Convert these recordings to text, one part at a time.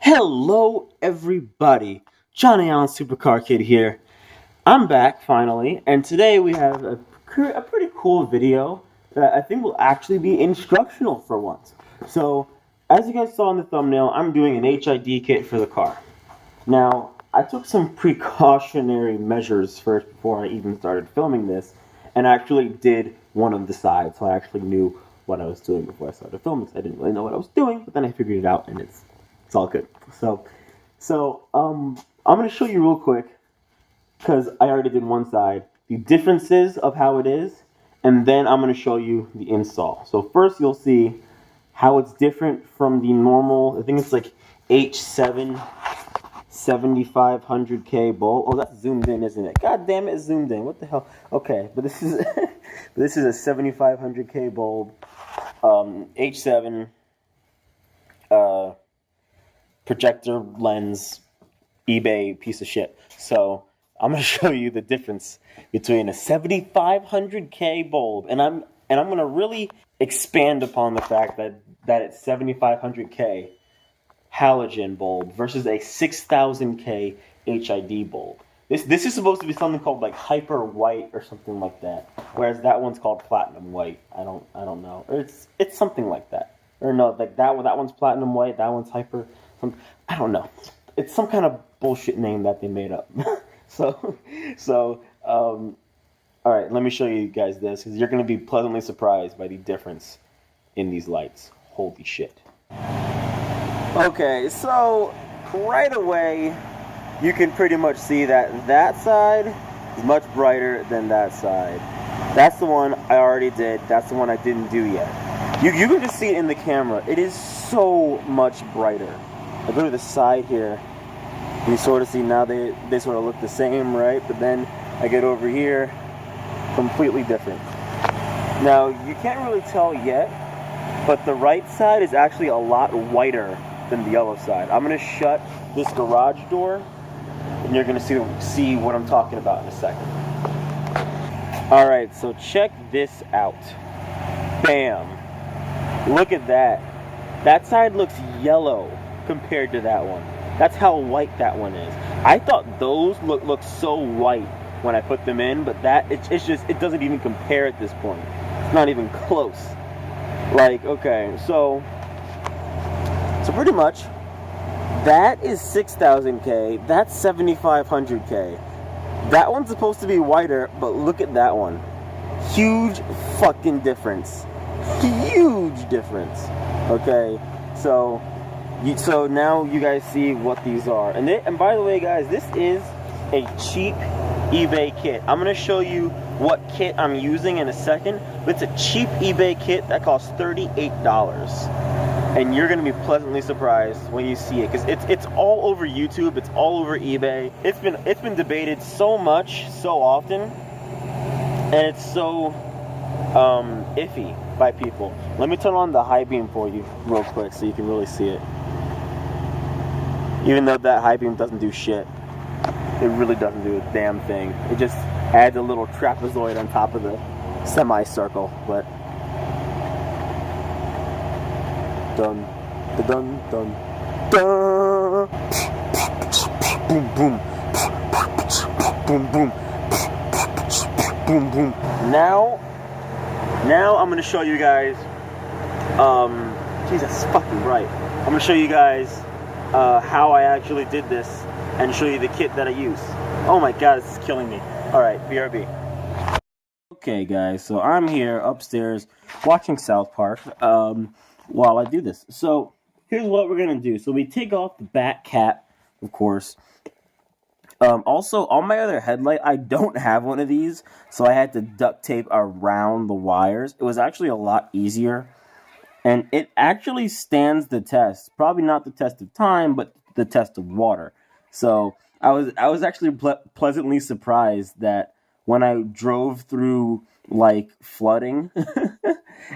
Hello, everybody. Johnny Allen Supercar Kid here. I'm back finally, and today we have a pretty cool video that I think will actually be instructional for once. So, as you guys saw in the thumbnail, I'm doing an HID kit for the car. Now, I took some precautionary measures first before I even started filming this, and actually did one of the sides, so I actually knew what I was doing before I started filming. I didn't really know what I was doing, but then I figured it out, and it's all good. I'm gonna show you real quick, because I already did one side, the differences of how it is, and then I'm gonna show you the install. So first you'll see how it's different from the normal, I think it's like H7 7500K bulb. Oh, that's zoomed in, isn't it? God damn it, it's zoomed in. What the hell? Okay, but this is this is a 7500K bulb, H7 projector lens, eBay piece of shit. So I'm gonna show you the difference between a 7500K bulb, and I'm gonna really expand upon the fact that it's 7500K halogen bulb versus a 6000K HID bulb. This is supposed to be something called like hyper white or something like that, whereas that one's called platinum white. I don't know. It's something like that. Or no, like that one's platinum white, that one's hyper. I don't know. It's some kind of bullshit name that they made up. All right, let me show you guys this, because you're going to be pleasantly surprised by the difference in these lights. Holy shit. Okay, so right away, you can pretty much see that side is much brighter than that side. That's the one I already did. That's the one I didn't do yet. You can just see it in the camera. It is so much brighter. I go to the side here, and you sort of see now they sort of look the same, right? But then I get over here, completely different. Now, you can't really tell yet, but the right side is actually a lot whiter than the other side. I'm going to shut this garage door, and you're going to see what I'm talking about in a second. Alright, so check this out. Bam. Look at that. That side looks yellow compared to that one. That's how white that one is. I thought those look so white when I put them in, but it doesn't even compare at this point. It's not even close. Like, okay, so pretty much that is 6000K, that's 7500K. That one's supposed to be whiter, but look at that one. Huge fucking difference. Huge difference. Okay, so now you guys see what these are. And by the way, guys, this is a cheap eBay kit. I'm going to show you what kit I'm using in a second, but it's a cheap eBay kit that costs $38. And you're going to be pleasantly surprised when you see it, because it's all over YouTube, it's all over eBay. It's been debated so much, so often, and it's so iffy by people. Let me turn on the high beam for you real quick so you can really see it. Even though that high beam doesn't do shit, it really doesn't do a damn thing. It just adds a little trapezoid on top of the semicircle, but dun dun dun dun. Boom boom boom boom boom boom. Now I'm gonna show you guys. Jesus fucking right. I'm gonna show you guys how I actually did this and show you the kit that I use. Oh my god, this is killing me. All right, BRB. Okay, guys. So I'm here upstairs watching South Park. While I do this. So here's what we're gonna do. So we take off the back cap, of course. Also, on my other headlight, I don't have one of these, so I had to duct tape around the wires. It was actually a lot easier, and it actually stands the test. Probably not the test of time, but the test of water. So I was actually pleasantly surprised that when I drove through like flooding,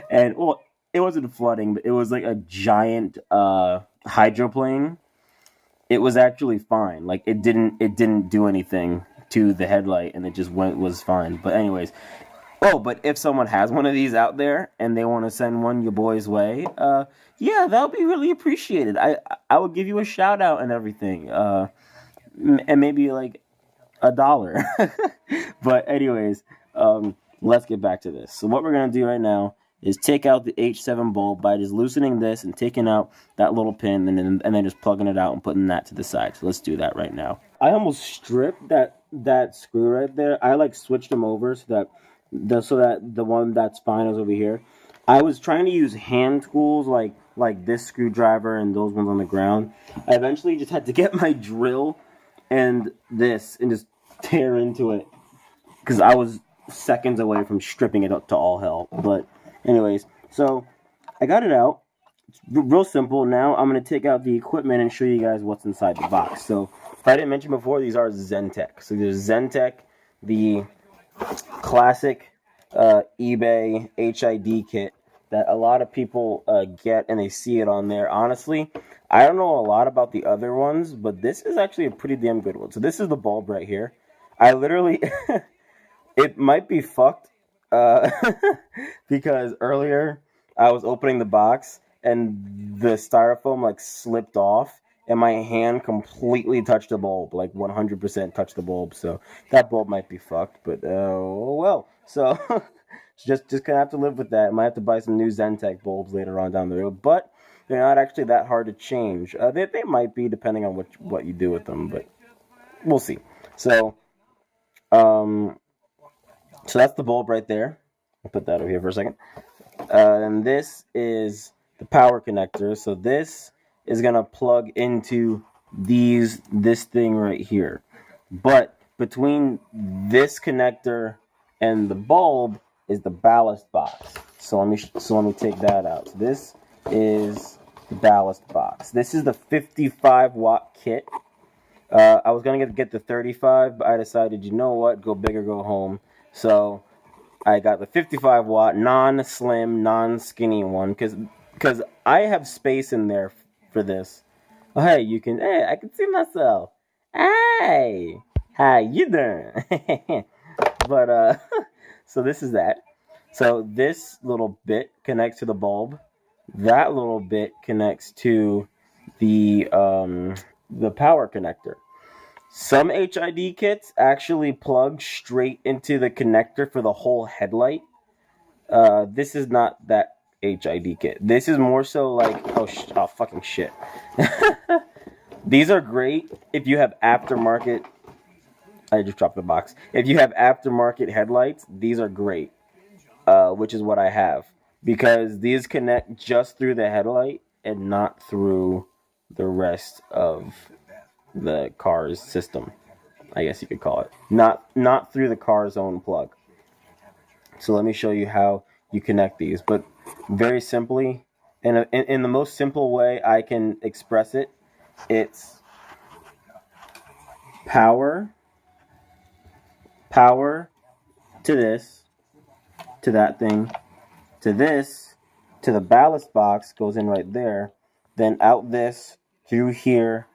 and well, it wasn't flooding, but it was like a giant hydroplane. It was actually fine. Like it didn't do anything to the headlight, and it just was fine. But anyways, Oh, but if someone has one of these out there and they want to send one your boy's way, yeah, that would be really appreciated. I would give you a shout out and everything, and maybe like $1. But anyways, let's get back to this. So what we're gonna do right now is take out the H7 bulb by just loosening this and taking out that little pin, and then just plugging it out and putting that to the side. So let's do that right now. I almost stripped that screw right there. I like switched them over so that the one that's fine is over here. I was trying to use hand tools like this screwdriver and those ones on the ground. I eventually just had to get my drill and this and just tear into it because I was seconds away from stripping it up to all hell. But anyways, so I got it out. It's real simple. Now I'm going to take out the equipment and show you guys what's inside the box. So if I didn't mention before, these are XENTEC. So there's XENTEC, the classic eBay HID kit that a lot of people get and they see it on there. Honestly, I don't know a lot about the other ones, but this is actually a pretty damn good one. So this is the bulb right here. I literally, it might be fucked because earlier I was opening the box and the styrofoam like slipped off and my hand completely touched the bulb, like 100% touched the bulb. So that bulb might be fucked, but oh well. So just gonna have to live with that. I might have to buy some new XENTEC bulbs later on down the road, but they're not actually that hard to change. They might be depending on what you do with them, but we'll see. So so that's the bulb right there. I'll put that over here for a second. And this is the power connector. So this is gonna plug into this thing right here. But between this connector and the bulb is the ballast box. So let me take that out. So this is the ballast box. This is the 55 watt kit. I was gonna get the 35, but I decided, you know what, go big or go home. So I got the 55 watt, non-slim, non-skinny one, because I have space in there for this. Oh, hey, I can see myself. Hey, how you doing? But so this is that. So this little bit connects to the bulb. That little bit connects to the power connector. Some HID kits actually plug straight into the connector for the whole headlight. This is not that HID kit. This is more so like, oh fucking shit. These are great if you have aftermarket. I just dropped the box. If you have aftermarket headlights, these are great. Which is what I have, because these connect just through the headlight and not through the rest of the car's system, I guess you could call it. Not through the car's own plug. So let me show you how you connect these, but very simply, in the most simple way I can express it, it's power to this, to that thing, to this, to the ballast box, goes in right there, then out this, through here,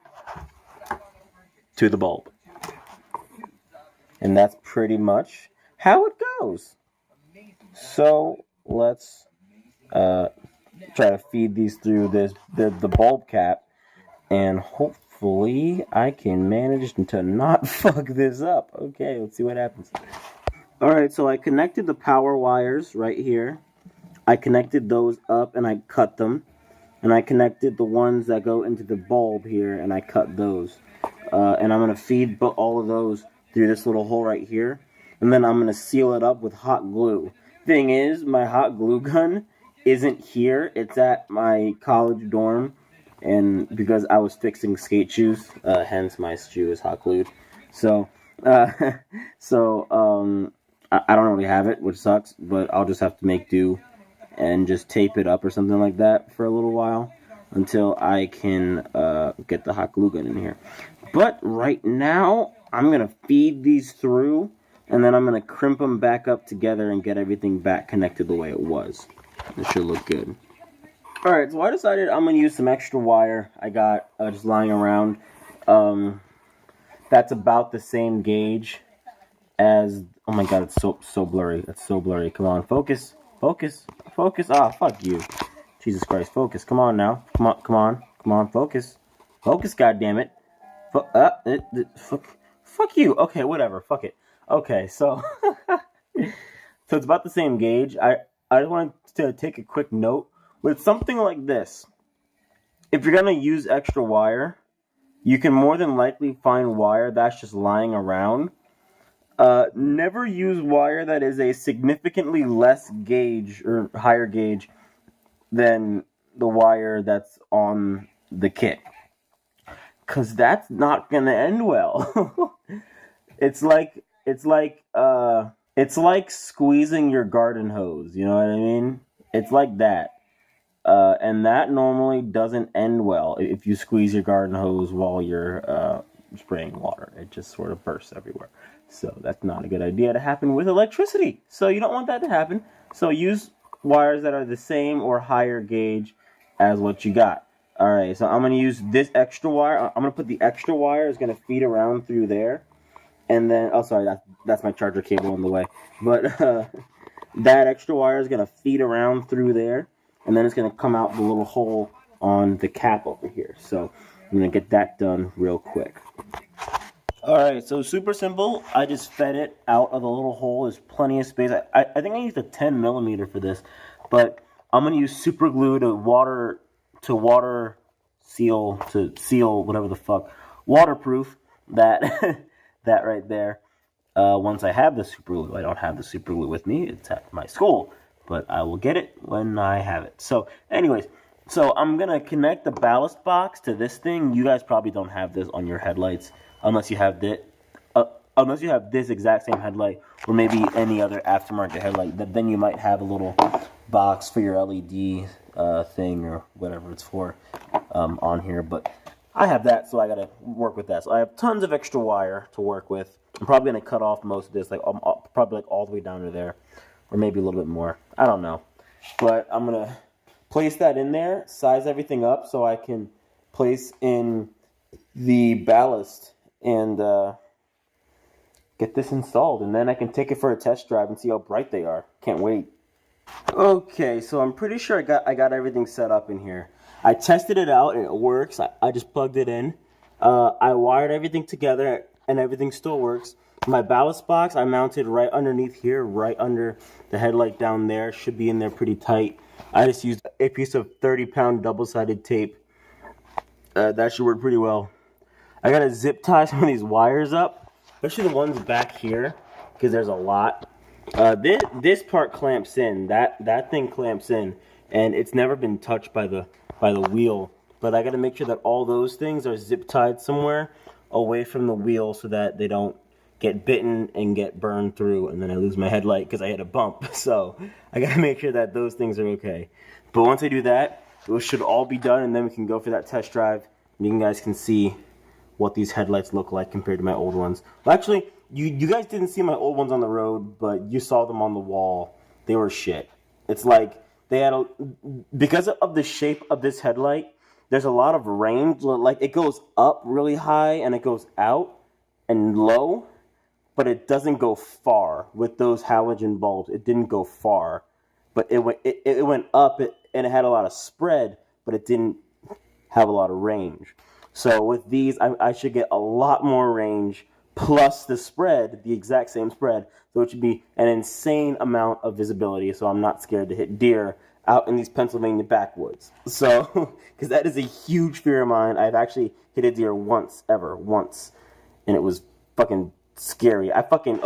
to the bulb. And that's pretty much how it goes. So let's try to feed these through the bulb cap, and hopefully I can manage to not fuck this up. Okay, let's see what happens. Alright, so I connected the power wires right here. I connected those up and I cut them. And I connected the ones that go into the bulb here and I cut those. And I'm going to feed all of those through this little hole right here. And then I'm going to seal it up with hot glue. Thing is, my hot glue gun isn't here. It's at my college dorm. And because I was fixing skate shoes, hence my shoe is hot glued. So, I don't really have it, which sucks, but I'll just have to make do and just tape it up or something like that for a little while until I can get the hot glue gun in here. But right now, I'm going to feed these through, and then I'm going to crimp them back up together and get everything back connected the way it was. This should look good. Alright, so I decided I'm going to use some extra wire I got just lying around. That's about the same gauge as, oh my god, it's so blurry. It's so blurry. Come on, focus, focus, focus. Ah, fuck you, Jesus Christ, focus. Come on now, come on, come on, come on, focus, focus. God damn it, fuck you. Okay, whatever. Fuck it. Okay, so so it's about the same gauge. I just wanted to take a quick note with something like this. If you're gonna use extra wire, you can more than likely find wire that's just lying around. Never use wire that is a significantly less gauge or higher gauge than the wire that's on the kit, cause that's not gonna end well. it's like it's like squeezing your garden hose. You know what I mean? It's like that. And that normally doesn't end well if you squeeze your garden hose while you're spraying water. It just sort of bursts everywhere. So that's not a good idea to happen with electricity. So you don't want that to happen. So use wires that are the same or higher gauge as what you got. Alright, so I'm going to use this extra wire. I'm going to put the extra wire. It's going to feed around through there. And then, oh sorry, that's my charger cable on the way. But that extra wire is going to feed around through there. And then it's going to come out the little hole on the cap over here. So I'm going to get that done real quick. Alright, so super simple. I just fed it out of the little hole. There's plenty of space. I think I used a 10 millimeter for this. But I'm going to use super glue to water seal, whatever the fuck, waterproof that, that right there. Once I have the super glue. I don't have the super glue with me. It's at my school. But I will get it when I have it. So, anyways, so I'm going to connect the ballast box to this thing. You guys probably don't have this on your headlights unless you have this exact same headlight or maybe any other aftermarket headlight. Then you might have a little box for your LED thing or whatever it's for on here. But I have that, so I got to work with that. So I have tons of extra wire to work with. I'm probably going to cut off most of this, probably all the way down to there. Or maybe a little bit more. I don't know. But I'm going to place that in there, size everything up so I can place in the ballast and get this installed. And then I can take it for a test drive and see how bright they are. Can't wait. Okay, so I'm pretty sure I got everything set up in here. I tested it out and it works. I just plugged it in. I wired everything together and everything still works. My ballast box I mounted right underneath here, right under the headlight down there. Should be in there pretty tight. I just used a piece of 30-pound double-sided tape. That should work pretty well. I gotta zip tie some of these wires up, especially the ones back here, because there's a lot. This part clamps in. That thing clamps in, and it's never been touched by the wheel. But I gotta make sure that all those things are zip tied somewhere away from the wheel so that they don't get bitten and get burned through, and then I lose my headlight because I hit a bump. So I gotta make sure that those things are okay. But once I do that, it should all be done, and then we can go for that test drive. And you guys can see what these headlights look like compared to my old ones. Well, actually, you guys didn't see my old ones on the road, but you saw them on the wall. They were shit. It's like they had because of the shape of this headlight, there's a lot of range. Like it goes up really high and it goes out and low. But it doesn't go far with those halogen bulbs. It didn't go far, but it went up and it had a lot of spread, but it didn't have a lot of range. So with these, I should get a lot more range plus the spread, the exact same spread. So it should be an insane amount of visibility. So I'm not scared to hit deer out in these Pennsylvania backwoods. So because that is a huge fear of mine. I've actually hit a deer once, and it was fucking scary. I fucking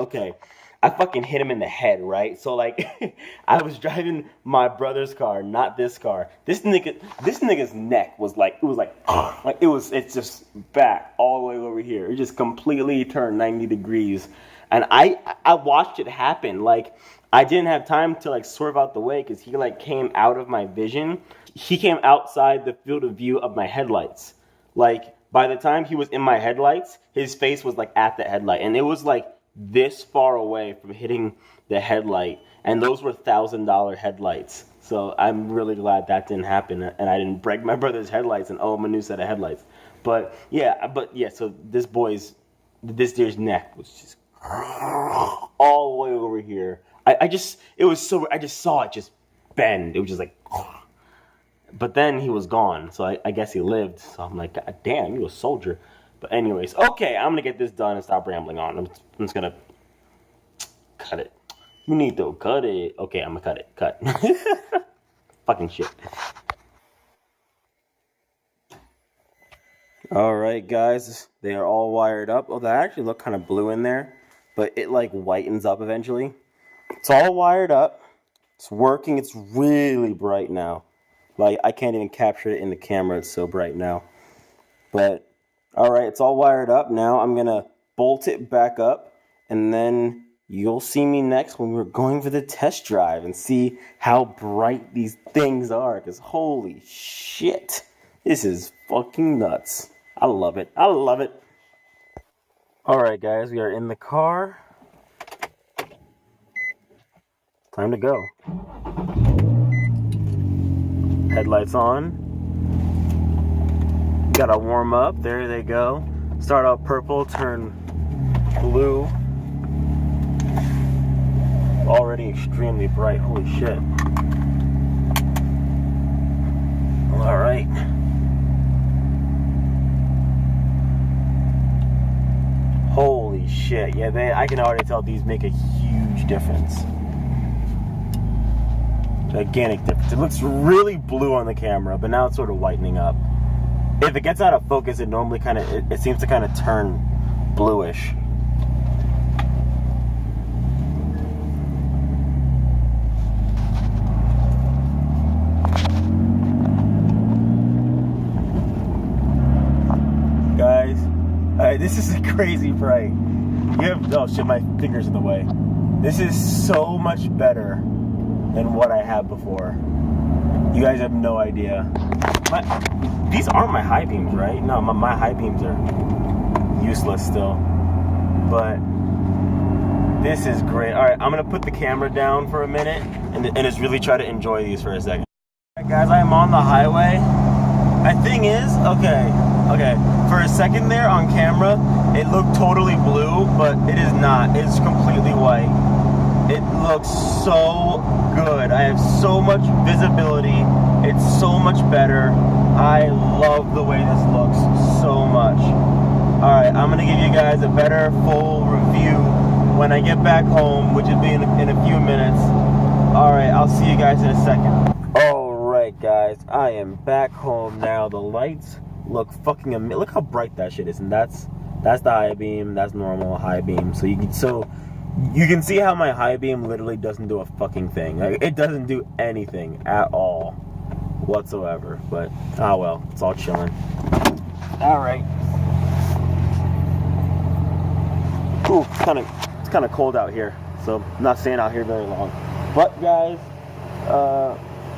hit him in the head, right? So like I was driving my brother's car, not this car. This nigga's neck was like it's just back all the way over here. It just completely turned 90 degrees. And I watched it happen. Like I didn't have time to like swerve out the way because he like came out of my vision. He came outside the field of view of my headlights. Like by the time he was in my headlights, his face was like at the headlight. And it was like this far away from hitting the headlight. And those were $1,000 headlights. So I'm really glad that didn't happen. And I didn't break my brother's headlights and owe him a new set of headlights. But yeah, so this deer's neck was just all the way over here. I just saw it just bend. It was just like, but then he was gone. So I guess he lived. So I'm like, God damn, you a soldier. But anyways, okay, I'm gonna get this done and stop rambling on. I'm just gonna cut it. You need to cut it. Okay, I'm gonna cut it. Cut. Fucking shit. Alright guys, they are all wired up. Oh, they actually look kind of blue in there, but it like whitens up eventually. It's all wired up. It's working. It's really bright now. Like, I can't even capture it in the camera. It's so bright now. But, alright, it's all wired up. Now I'm going to bolt it back up, and then you'll see me next when we're going for the test drive and see how bright these things are. Because holy shit, this is fucking nuts. I love it. I love it. Alright guys, we are in the car. Time to go. Headlights on. Gotta warm up. There they go. Start out purple, turn blue. Already extremely bright. Holy shit. Alright. Holy shit. Yeah, I can already tell these make a huge difference. Gigantic difference. It looks really blue on the camera, but now it's sort of whitening up. If it gets out of focus, it normally it seems to kind of turn bluish. Guys, this is crazy bright. Oh shit, my finger's in the way. This is so much better than what I had before. You guys have no idea. These aren't my high beams, right? No, my high beams are useless still. But this is great. All right, I'm gonna put the camera down for a minute and just really try to enjoy these for a second. All right, guys, I am on the highway. The thing is, okay. For a second there on camera, it looked totally blue, but it is not. It's completely white. It looks so good. I have so much visibility. It's so much better. I love the way this looks so much. Alright, I'm going to give you guys a better full review when I get back home, which will be in a few minutes. Alright, I'll see you guys in a second. Alright guys, I am back home now. The lights look fucking amazing. Look how bright that shit is. And that's the high beam. That's normal high beam. So you can see how my high beam literally doesn't do a fucking thing. Like, it doesn't do anything at all whatsoever. But ah well, it's all chilling. Alright. Ooh, it's kinda cold out here, so I'm not staying out here very long. But guys,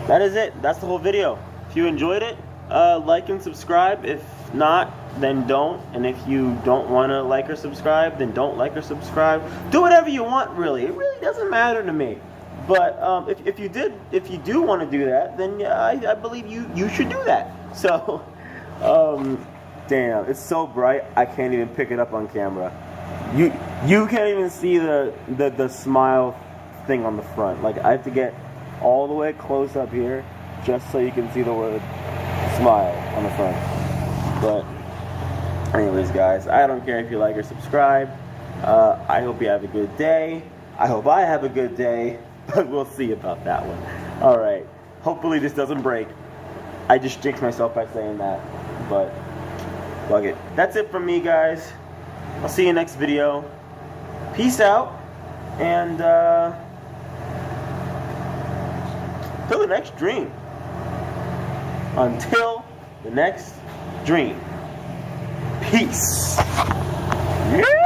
that is it. That's the whole video. If you enjoyed it, like and subscribe. If not, then don't. And if you don't want to like or subscribe, then don't like or subscribe. Do whatever you want, really. It really doesn't matter to me. But if you do want to do that, then yeah, I believe you should do that. So, damn, it's so bright I can't even pick it up on camera. You can't even see the smile thing on the front. Like, I have to get all the way close up here just so you can see the word smile on the front. But anyways, guys, I don't care if you like or subscribe. I hope you have a good day. I hope I have a good day, but we'll see about that one. Alright, hopefully this doesn't break. I just jinxed myself by saying that, but fuck it. That's it from me, guys. I'll see you next video. Peace out, and till the next dream. Until the next dream. Peace. Yeah.